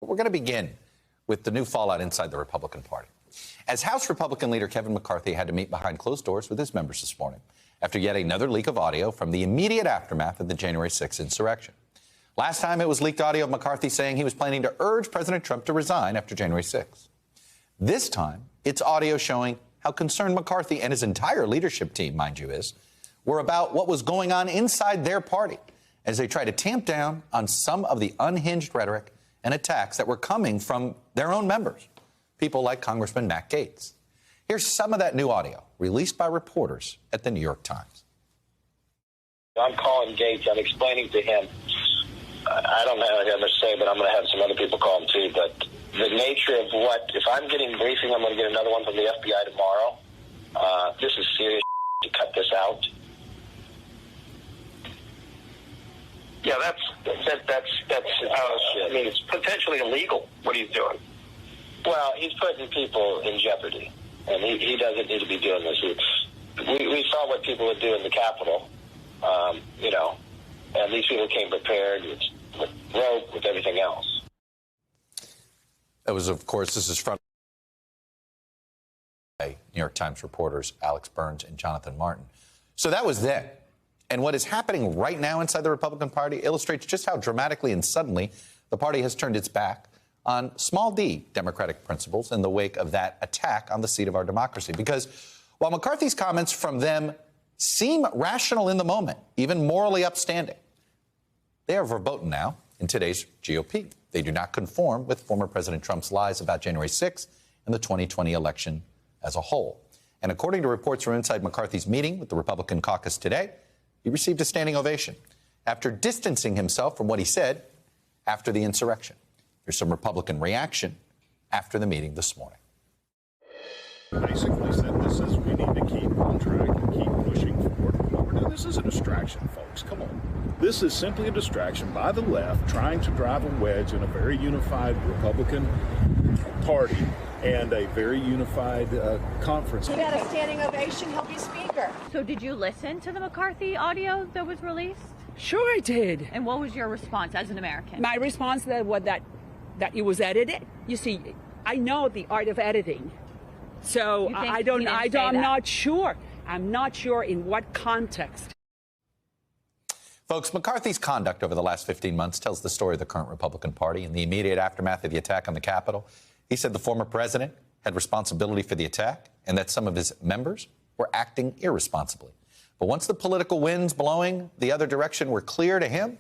We're going to begin with the new fallout inside the Republican Party. As House Republican leader Kevin McCarthy had to meet behind closed doors with his members this morning after yet another leak of audio from the immediate aftermath of the January 6th insurrection. Last time it was leaked audio of McCarthy saying he was planning to urge President Trump to resign after January 6th. This time, it's audio showing how concerned McCarthy and his entire leadership team, mind you, were about what was going on inside their party as they try to tamp down on some of the unhinged rhetoric and attacks that were coming from their own members, people like Congressman Matt Gaetz. Here's some of that new audio released by reporters at the New York Times. I'm calling Gaetz. I'm explaining to him. I don't know what to say, but I'm going to have some other people call him too. But the nature of what, if I'm getting a briefing, I'm going to get another one from the FBI tomorrow. This is serious to cut this out. Yeah, that's I mean, it's potentially illegal what he's doing. Well, he's putting people in jeopardy, and he doesn't need to be doing this. We saw what people would do in the Capitol, and these people came prepared with rope, with everything else. That was, of course, this is from New York Times reporters Alex Burns and Jonathan Martin. So that was then. And what is happening right now inside the Republican Party illustrates just how dramatically and suddenly the party has turned its back on small d democratic principles in the wake of that attack on the seat of our democracy. Because while McCarthy's comments from them seem rational in the moment, even morally upstanding, they are verboten now in today's GOP. They do not conform with former President Trump's lies about January 6th and the 2020 election as a whole. And according to reports from inside McCarthy's meeting with the Republican caucus today, he received a standing ovation after distancing himself from what he said after the insurrection. There's some Republican reaction after the meeting this morning. Basically said this is we need to keep on track and keep pushing forward. What we're doing, this is a distraction, folks. Come on. This is simply a distraction by the left trying to drive a wedge in a very unified Republican Party and a very unified conference. He had a standing ovation. He'll be speaker. So did you listen to the McCarthy audio that was released? Sure I did. And what was your response as an American? My response that it was edited. You see, I know the art of editing. So I'm not sure. I'm not sure in what context. Folks, McCarthy's conduct over the last 15 months tells the story of the current Republican Party. In the immediate aftermath of the attack on the Capitol, he said the former president had responsibility for the attack and that some of his members were acting irresponsibly. But once the political winds blowing the other direction were clear to him,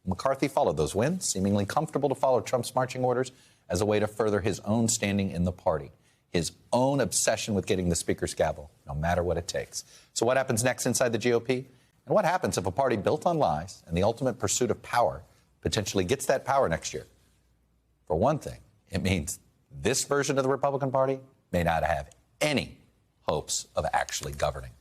McCarthy followed those winds, seemingly comfortable to follow Trump's marching orders as a way to further his own standing in the party, his own obsession with getting the speaker's gavel, no matter what it takes. So what happens next inside the GOP? And what happens if a party built on lies and the ultimate pursuit of power potentially gets that power next year? For one thing, it means this version of the Republican Party may not have any hopes of actually governing.